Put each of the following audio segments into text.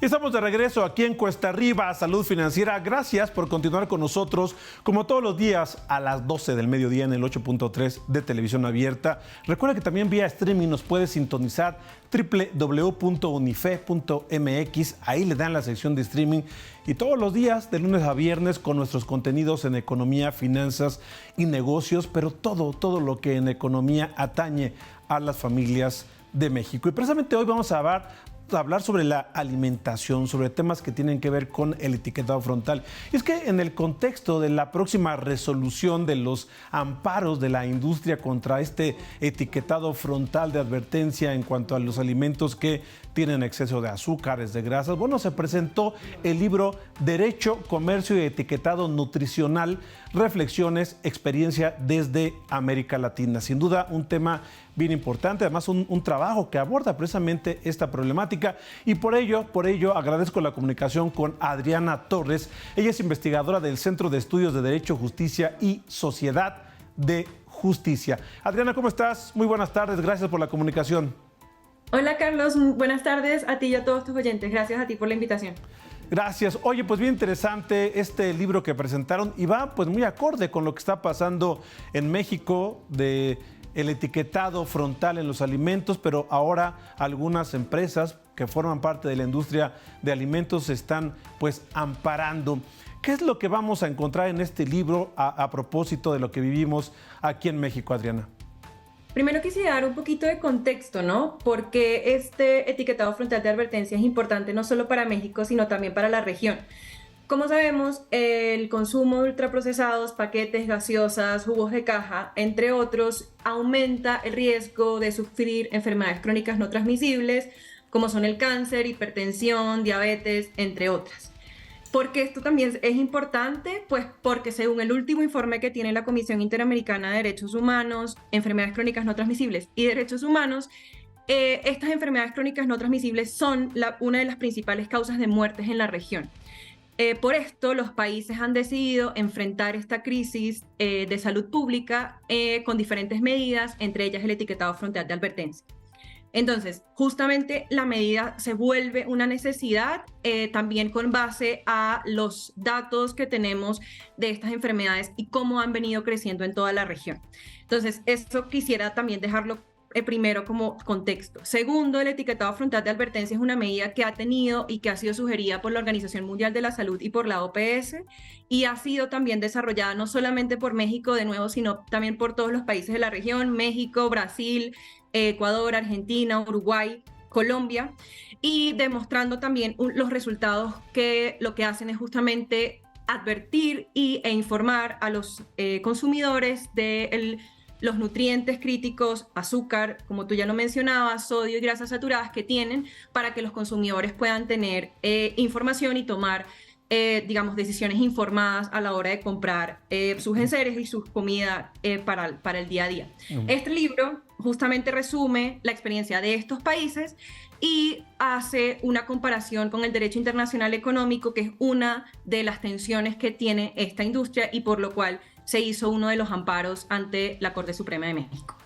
Y estamos de regreso aquí en Cuesta Arriba, Salud Financiera. Gracias por continuar con nosotros, como todos los días a las 12 del mediodía en el 8.3 de Televisión Abierta. Recuerda que también vía streaming nos puedes sintonizar www.unife.mx. Ahí le dan la sección de streaming. Y todos los días, de lunes a viernes, con nuestros contenidos en economía, finanzas y negocios, pero todo lo que en economía atañe a las familias de México. Y precisamente hoy vamos a hablar sobre la alimentación, sobre temas que tienen que ver con el etiquetado frontal. Y es que en el contexto de la próxima resolución de los amparos de la industria contra este etiquetado frontal de advertencia en cuanto a los alimentos que tienen exceso de azúcares, de grasas, bueno, se presentó el libro Derecho, Comercio y Etiquetado Nutricional, Reflexiones, Experiencia desde América Latina. Sin duda, un tema bien importante, además un trabajo que aborda precisamente esta problemática, y por ello agradezco la comunicación con Adriana Torres. Ella es investigadora del Centro de Estudios de Derecho, Justicia y Sociedad de Justicia. Adriana, ¿cómo estás? Muy buenas tardes, gracias por la comunicación. Hola Carlos, buenas tardes a ti y a todos tus oyentes. Gracias a ti por la invitación. Gracias. Oye, pues bien interesante este libro que presentaron y va pues muy acorde con lo que está pasando en México de el etiquetado frontal en los alimentos, pero ahora algunas empresas que forman parte de la industria de alimentos se están pues amparando. ¿Qué es lo que vamos a encontrar en este libro a propósito de lo que vivimos aquí en México, Adriana? Primero quisiera dar un poquito de contexto, ¿no? Porque este etiquetado frontal de advertencia es importante no solo para México, sino también para la región. Como sabemos, el consumo de ultraprocesados, paquetes, gaseosas, jugos de caja, entre otros, aumenta el riesgo de sufrir enfermedades crónicas no transmisibles, como son el cáncer, hipertensión, diabetes, entre otras. ¿Por qué esto también es importante? Pues porque según el último informe que tiene la Comisión Interamericana de Derechos Humanos, Enfermedades Crónicas No Transmisibles y Derechos Humanos, estas enfermedades crónicas no transmisibles son una de las principales causas de muertes en la región. Por esto, los países han decidido enfrentar esta crisis de salud pública con diferentes medidas, entre ellas el etiquetado frontal de advertencia. Entonces, justamente la medida se vuelve una necesidad también con base a los datos que tenemos de estas enfermedades y cómo han venido creciendo en toda la región. Entonces, eso quisiera también dejarlo primero como contexto. Segundo, el etiquetado frontal de advertencia es una medida que ha tenido y que ha sido sugerida por la Organización Mundial de la Salud y por la OPS, y ha sido también desarrollada no solamente por México de nuevo, sino también por todos los países de la región: México, Brasil, Ecuador, Argentina, Uruguay, Colombia, y demostrando también los resultados que lo que hacen es justamente advertir e informar a los consumidores de los nutrientes críticos, azúcar, como tú ya lo mencionabas, sodio y grasas saturadas que tienen, para que los consumidores puedan tener información y tomar decisiones informadas a la hora de comprar sus enseres y sus comidas para el día a día. Este libro justamente resume la experiencia de estos países y hace una comparación con el derecho internacional económico, que es una de las tensiones que tiene esta industria y por lo cual se hizo uno de los amparos ante la Corte Suprema de México.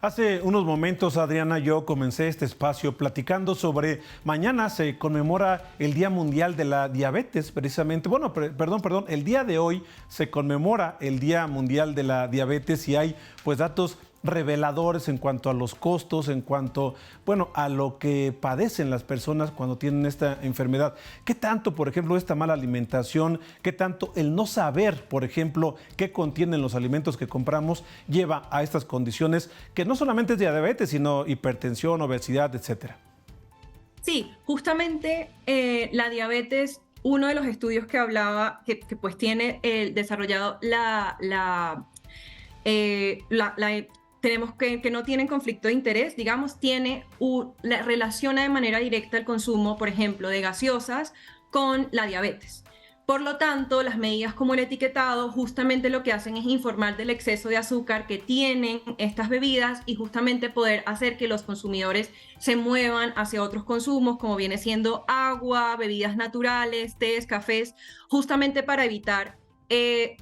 Hace unos momentos, Adriana, yo comencé este espacio platicando sobre mañana se conmemora el Día Mundial de la Diabetes, precisamente. Bueno, perdón, el día de hoy se conmemora el Día Mundial de la Diabetes y hay pues datos reveladores en cuanto a los costos, en cuanto, bueno, a lo que padecen las personas cuando tienen esta enfermedad. ¿Qué tanto, por ejemplo, esta mala alimentación, qué tanto el no saber, por ejemplo, qué contienen los alimentos que compramos lleva a estas condiciones que no solamente es diabetes, sino hipertensión, obesidad, etcétera? Sí, justamente la diabetes, uno de los estudios que hablaba, que pues tiene desarrollado tenemos que no tienen conflicto de interés, digamos, relaciona de manera directa el consumo, por ejemplo, de gaseosas con la diabetes. Por lo tanto, las medidas como el etiquetado justamente lo que hacen es informar del exceso de azúcar que tienen estas bebidas y justamente poder hacer que los consumidores se muevan hacia otros consumos, como viene siendo agua, bebidas naturales, tés, cafés, justamente para evitar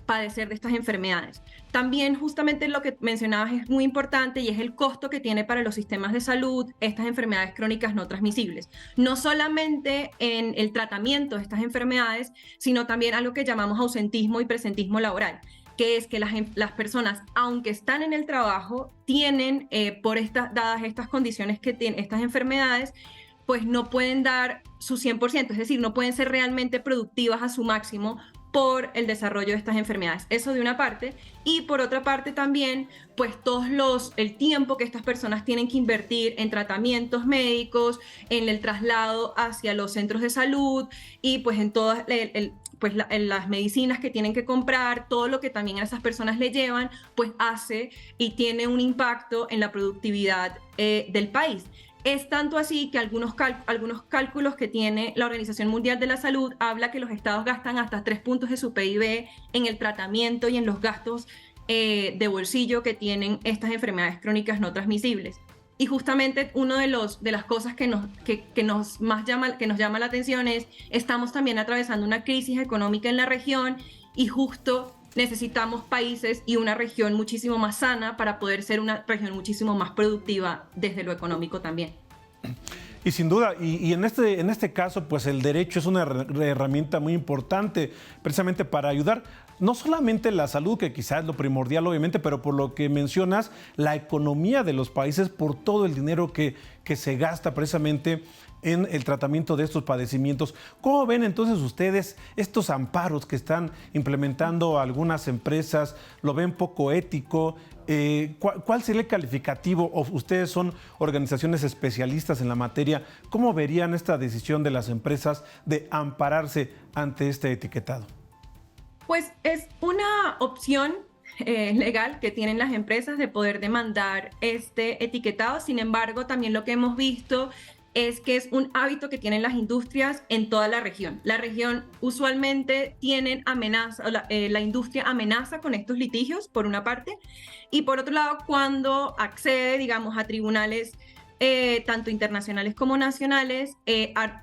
padecer de estas enfermedades. También justamente lo que mencionabas es muy importante y es el costo que tiene para los sistemas de salud estas enfermedades crónicas no transmisibles. No solamente en el tratamiento de estas enfermedades, sino también algo que llamamos ausentismo y presentismo laboral, que es que las personas, aunque están en el trabajo, tienen, dadas estas condiciones que tienen estas enfermedades, pues no pueden dar su 100%, es decir, no pueden ser realmente productivas a su máximo por el desarrollo de estas enfermedades. Eso de una parte. Y por otra parte también, pues el tiempo que estas personas tienen que invertir en tratamientos médicos, en el traslado hacia los centros de salud y pues en todas en las medicinas que tienen que comprar, todo lo que también a esas personas le llevan, pues hace y tiene un impacto en la productividad del país. Es tanto así que algunos cálculos que tiene la Organización Mundial de la Salud habla que los estados gastan hasta 3 puntos de su PIB en el tratamiento y en los gastos de bolsillo que tienen estas enfermedades crónicas no transmisibles. Y justamente una de las cosas que nos llama la atención es estamos también atravesando una crisis económica en la región y justo necesitamos países y una región muchísimo más sana para poder ser una región muchísimo más productiva desde lo económico también. Y sin duda, y en este caso, pues el derecho es una herramienta muy importante precisamente para ayudar no solamente la salud, que quizás es lo primordial obviamente, pero por lo que mencionas, la economía de los países por todo el dinero que se gasta precisamente en el tratamiento de estos padecimientos. ¿Cómo ven entonces ustedes estos amparos que están implementando algunas empresas? ¿Lo ven poco ético? ¿Cuál sería el calificativo? ¿O ustedes son organizaciones especialistas en la materia? ¿Cómo verían esta decisión de las empresas de ampararse ante este etiquetado? Pues es una opción legal que tienen las empresas de poder demandar este etiquetado. Sin embargo, también lo que hemos visto es que es un hábito que tienen las industrias en toda la región. La región usualmente tienen la industria amenaza con estos litigios, por una parte, y por otro lado, cuando accede, digamos, a tribunales tanto internacionales como nacionales,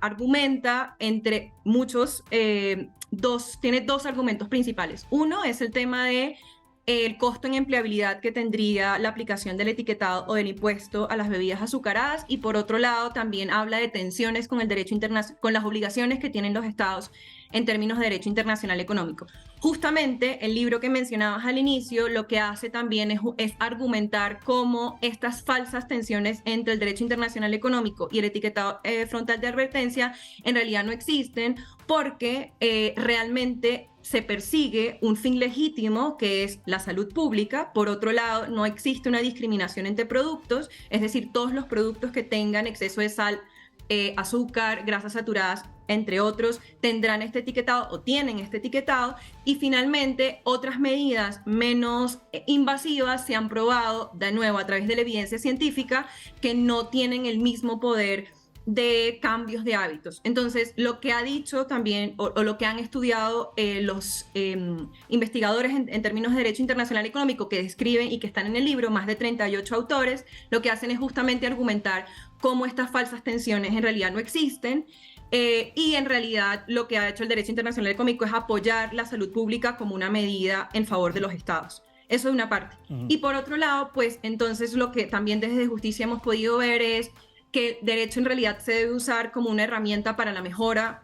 argumenta entre muchos, tiene dos argumentos principales. Uno es el tema de el costo en empleabilidad que tendría la aplicación del etiquetado o del impuesto a las bebidas azucaradas, y por otro lado también habla de tensiones con el derecho internacional, con las obligaciones que tienen los estados en términos de derecho internacional económico. Justamente el libro que mencionabas al inicio lo que hace también es argumentar cómo estas falsas tensiones entre el derecho internacional económico y el etiquetado frontal de advertencia en realidad no existen, porque realmente se persigue un fin legítimo que es la salud pública. Por otro lado, no existe una discriminación entre productos, es decir, todos los productos que tengan exceso de sal, azúcar, grasas saturadas, entre otros, tendrán este etiquetado o tienen este etiquetado. Y finalmente, otras medidas menos invasivas se han probado, de nuevo, a través de la evidencia científica, que no tienen el mismo poder de cambios de hábitos. Entonces, lo que ha dicho también, o lo que han estudiado los investigadores en términos de derecho internacional económico que describen y que están en el libro, más de 38 autores, lo que hacen es justamente argumentar cómo estas falsas tensiones en realidad no existen. Y en realidad lo que ha hecho el derecho internacional económico es apoyar la salud pública como una medida en favor de los estados. Eso de una parte. Y por otro lado, pues entonces lo que también desde Justicia hemos podido ver es que el derecho en realidad se debe usar como una herramienta para la mejora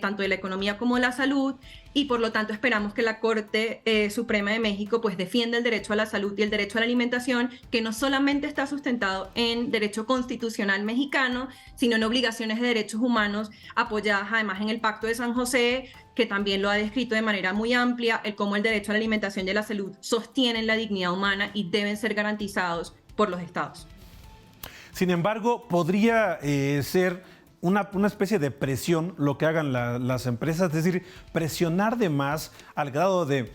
tanto de la economía como de la salud, y por lo tanto esperamos que la Corte Suprema de México pues defienda el derecho a la salud y el derecho a la alimentación, que no solamente está sustentado en derecho constitucional mexicano, sino en obligaciones de derechos humanos apoyadas además en el Pacto de San José, que también lo ha descrito de manera muy amplia, cómo el derecho a la alimentación y a la salud sostienen la dignidad humana y deben ser garantizados por los estados. Sin embargo, podría ser una especie de presión lo que hagan las empresas, es decir, presionar de más al grado de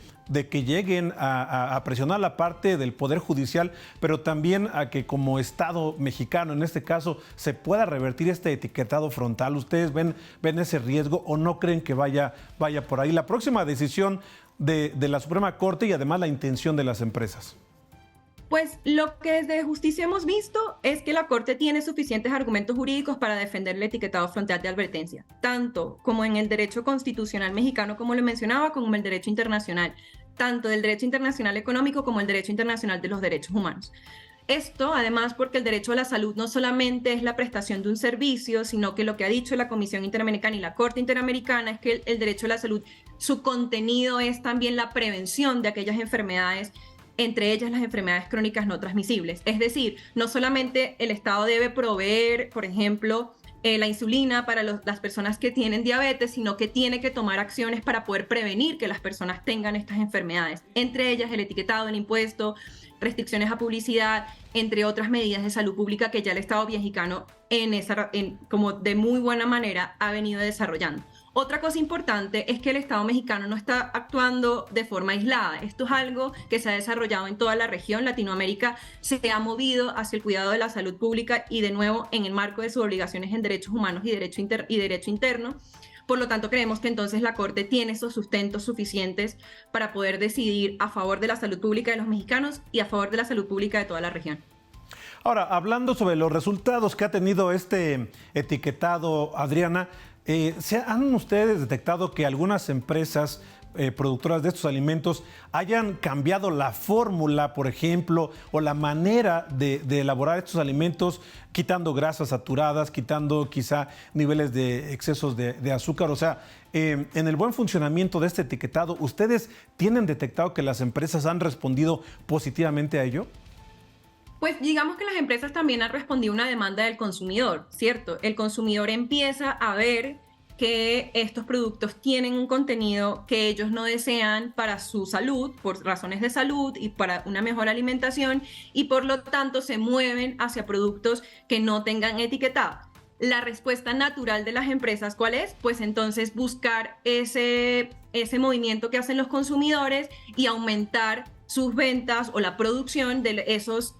que lleguen a presionar la parte del Poder Judicial, pero también a que como Estado mexicano, en este caso, se pueda revertir este etiquetado frontal. ¿Ustedes ven ese riesgo o no creen que vaya por ahí la próxima decisión de la Suprema Corte y además la intención de las empresas? Pues lo que desde justicia hemos visto es que la Corte tiene suficientes argumentos jurídicos para defender el etiquetado frontal de advertencia, tanto como en el derecho constitucional mexicano, como lo mencionaba, como en el derecho internacional, tanto del derecho internacional económico como el derecho internacional de los derechos humanos. Esto, además, porque el derecho a la salud no solamente es la prestación de un servicio, sino que lo que ha dicho la Comisión Interamericana y la Corte Interamericana es que el derecho a la salud, su contenido es también la prevención de aquellas enfermedades, entre ellas las enfermedades crónicas no transmisibles. Es decir, no solamente el Estado debe proveer, por ejemplo, la insulina para las personas que tienen diabetes, sino que tiene que tomar acciones para poder prevenir que las personas tengan estas enfermedades, entre ellas el etiquetado, el impuesto, restricciones a publicidad, entre otras medidas de salud pública que ya el Estado mexicano como de muy buena manera ha venido desarrollando. Otra cosa importante es que el Estado mexicano no está actuando de forma aislada. Esto es algo que se ha desarrollado en toda la región. Latinoamérica se ha movido hacia el cuidado de la salud pública y, de nuevo, en el marco de sus obligaciones en derechos humanos y derecho interno. Por lo tanto, creemos que entonces la Corte tiene esos sustentos suficientes para poder decidir a favor de la salud pública de los mexicanos y a favor de la salud pública de toda la región. Ahora, hablando sobre los resultados que ha tenido este etiquetado, Adriana, ¿han ustedes detectado que algunas empresas productoras de estos alimentos hayan cambiado la fórmula, por ejemplo, o la manera de elaborar estos alimentos, quitando grasas saturadas, quitando quizá niveles de excesos de azúcar? O sea, en el buen funcionamiento de este etiquetado, ¿ustedes tienen detectado que las empresas han respondido positivamente a ello? Pues digamos que las empresas también han respondido a una demanda del consumidor, ¿cierto? El consumidor empieza a ver que estos productos tienen un contenido que ellos no desean para su salud, por razones de salud y para una mejor alimentación, y por lo tanto se mueven hacia productos que no tengan etiquetado. La respuesta natural de las empresas, ¿cuál es? Pues entonces buscar ese movimiento que hacen los consumidores y aumentar sus ventas o la producción de esos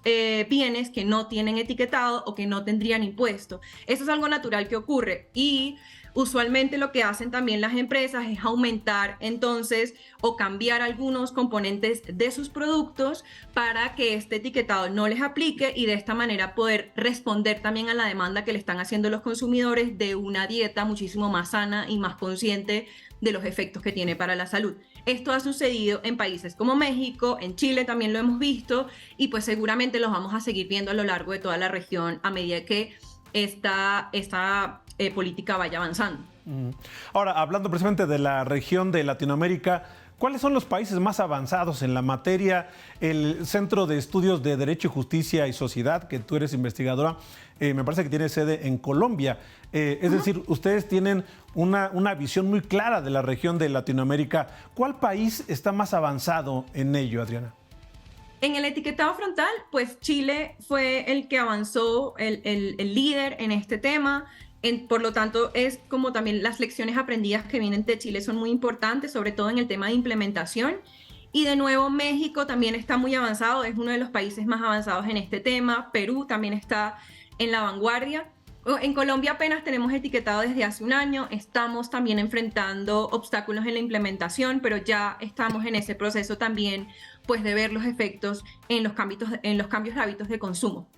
bienes que no tienen etiquetado o que no tendrían impuesto. Eso es algo natural que ocurre, y usualmente lo que hacen también las empresas es aumentar entonces o cambiar algunos componentes de sus productos para que este etiquetado no les aplique, y de esta manera poder responder también a la demanda que le están haciendo los consumidores de una dieta muchísimo más sana y más consciente de los efectos que tiene para la salud. Esto ha sucedido en países como México, en Chile también lo hemos visto, y pues seguramente los vamos a seguir viendo a lo largo de toda la región a medida que esta política vaya avanzando. Ahora, hablando precisamente de la región de Latinoamérica, ¿cuáles son los países más avanzados en la materia? El Centro de Estudios de Derecho, Justicia y Sociedad, que tú eres investigadora, me parece que tiene sede en Colombia. Es decir, ustedes tienen una visión muy clara de la región de Latinoamérica. ¿Cuál país está más avanzado en ello, Adriana? En el etiquetado frontal, pues Chile fue el que avanzó, el líder en este tema. Por lo tanto, es como también las lecciones aprendidas que vienen de Chile son muy importantes, sobre todo en el tema de implementación. Y de nuevo, México también está muy avanzado, es uno de los países más avanzados en este tema. Perú también está en la vanguardia. En Colombia apenas tenemos etiquetado desde hace un año, estamos también enfrentando obstáculos en la implementación, pero ya estamos en ese proceso también, pues, de ver los efectos en los cambios de hábitos de consumo.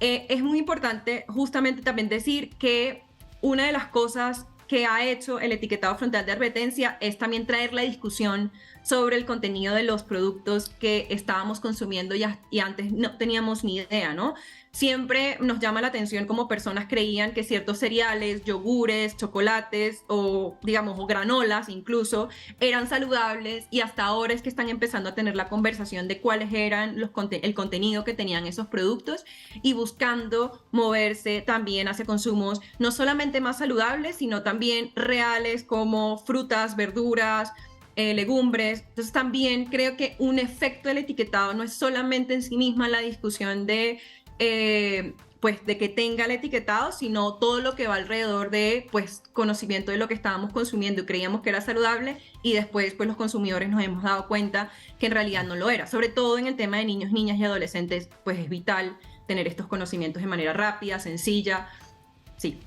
Es muy importante justamente también decir que una de las cosas que ha hecho el etiquetado frontal de advertencia es también traer la discusión sobre el contenido de los productos que estábamos consumiendo y antes no teníamos ni idea, ¿no? Siempre nos llama la atención cómo personas creían que ciertos cereales, yogures, chocolates o, digamos, o granolas incluso eran saludables, y hasta ahora es que están empezando a tener la conversación de cuáles eran el contenido que tenían esos productos, y buscando moverse también hacia consumos no solamente más saludables, sino también reales, como frutas, verduras, legumbres. Entonces también creo que un efecto del etiquetado no es solamente en sí misma la discusión de pues de que tenga el etiquetado, sino todo lo que va alrededor de, pues, conocimiento de lo que estábamos consumiendo y creíamos que era saludable, y después pues los consumidores nos hemos dado cuenta que en realidad no lo era. Sobre todo en el tema de niños, niñas y adolescentes, pues es vital tener estos conocimientos de manera rápida, sencilla. Sí.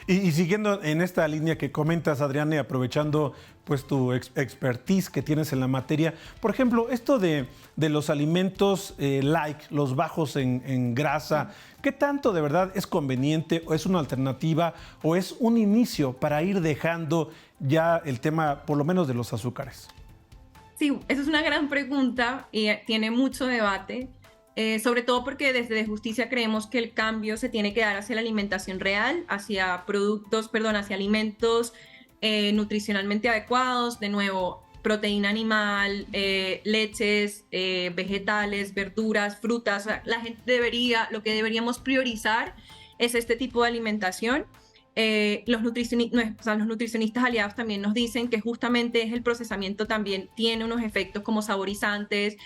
Y siguiendo en esta línea que comentas, Adriana, y aprovechando pues tu expertise que tienes en la materia, por ejemplo, esto de los alimentos light, los bajos en grasa, ¿qué tanto de verdad es conveniente o es una alternativa o es un inicio para ir dejando ya el tema, por lo menos, de los azúcares? Sí, esa es una gran pregunta y tiene mucho debate. Sobre todo porque desde De Justicia creemos que el cambio se tiene que dar hacia la alimentación real, hacia hacia alimentos nutricionalmente adecuados, de nuevo, proteína animal, leches, vegetales, verduras, frutas. La gente lo que deberíamos priorizar es este tipo de alimentación. Los nutricionistas aliados también nos dicen que justamente el procesamiento también tiene unos efectos como saborizantes,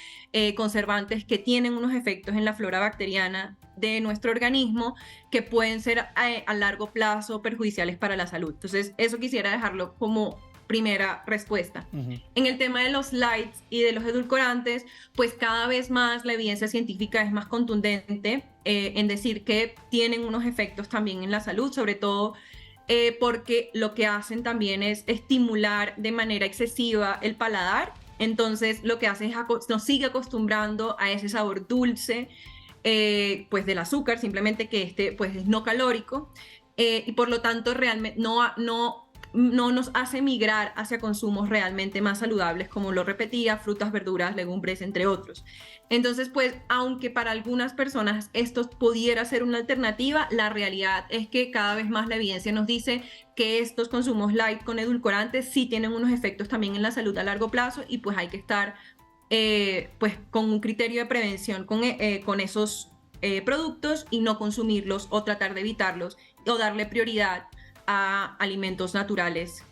conservantes, que tienen unos efectos en la flora bacteriana de nuestro organismo que pueden ser a largo plazo perjudiciales para la salud. Entonces, eso quisiera dejarlo como primera respuesta. En el tema de los lights y de los edulcorantes, pues cada vez más la evidencia científica es más contundente en decir que tienen unos efectos también en la salud, sobre todo porque lo que hacen también es estimular de manera excesiva el paladar. Entonces lo que hace es nos sigue acostumbrando a ese sabor dulce pues del azúcar, simplemente que pues es no calórico, y por lo tanto realmente no nos hace migrar hacia consumos realmente más saludables, como lo repetía, frutas, verduras, legumbres, entre otros. Entonces, pues, aunque para algunas personas esto pudiera ser una alternativa, la realidad es que cada vez más la evidencia nos dice que estos consumos light con edulcorantes sí tienen unos efectos también en la salud a largo plazo, y pues hay que estar pues con un criterio de prevención con esos productos y no consumirlos o tratar de evitarlos o darle prioridad a alimentos naturales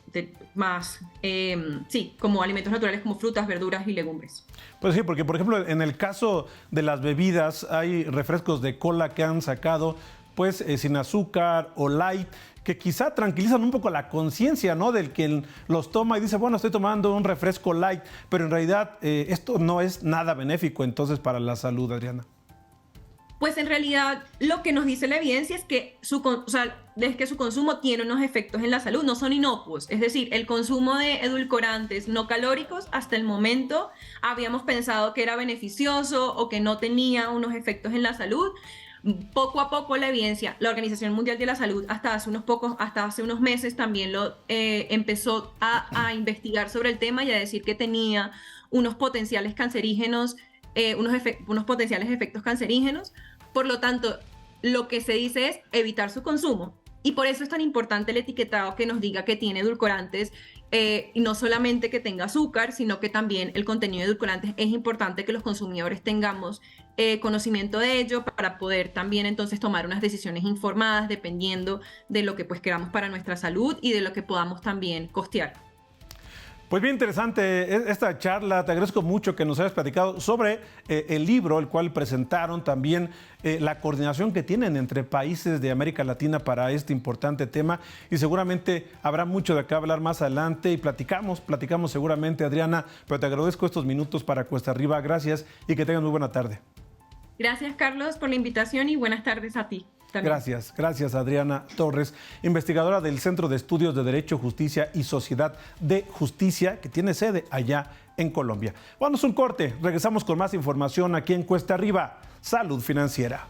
como alimentos naturales como frutas, verduras y legumbres. Pues sí, porque por ejemplo en el caso de las bebidas hay refrescos de cola que han sacado pues sin azúcar o light, que quizá tranquilizan un poco la conciencia, ¿no?, del que los toma y dice, bueno, estoy tomando un refresco light, pero en realidad esto no es nada benéfico entonces para la salud, Adriana. Pues en realidad lo que nos dice la evidencia es que su consumo tiene unos efectos en la salud, no son inocuos. Es decir, el consumo de edulcorantes no calóricos hasta el momento habíamos pensado que era beneficioso o que no tenía unos efectos en la salud. Poco a poco la evidencia, la Organización Mundial de la Salud hasta hace unos meses también lo empezó a investigar sobre el tema y a decir que tenía unos potenciales cancerígenos, unos potenciales efectos cancerígenos. Por lo tanto, lo que se dice es evitar su consumo. Y por eso es tan importante el etiquetado que nos diga que tiene edulcorantes, y no solamente que tenga azúcar, sino que también el contenido de edulcorantes. Es importante que los consumidores tengamos conocimiento de ello para poder también entonces tomar unas decisiones informadas dependiendo de lo que pues queramos para nuestra salud y de lo que podamos también costear. Pues bien interesante esta charla, te agradezco mucho que nos hayas platicado sobre el libro, el cual presentaron, también la coordinación que tienen entre países de América Latina para este importante tema, y seguramente habrá mucho de qué hablar más adelante y platicamos seguramente, Adriana, pero te agradezco estos minutos para Cuesta Arriba, gracias y que tengas muy buena tarde. Gracias, Carlos, por la invitación y buenas tardes a ti también. Gracias Adriana Torres, investigadora del Centro de Estudios de Derecho, Justicia y Sociedad de Justicia, que tiene sede allá en Colombia. Vamos a un corte, regresamos con más información aquí en Cuesta Arriba, Salud Financiera.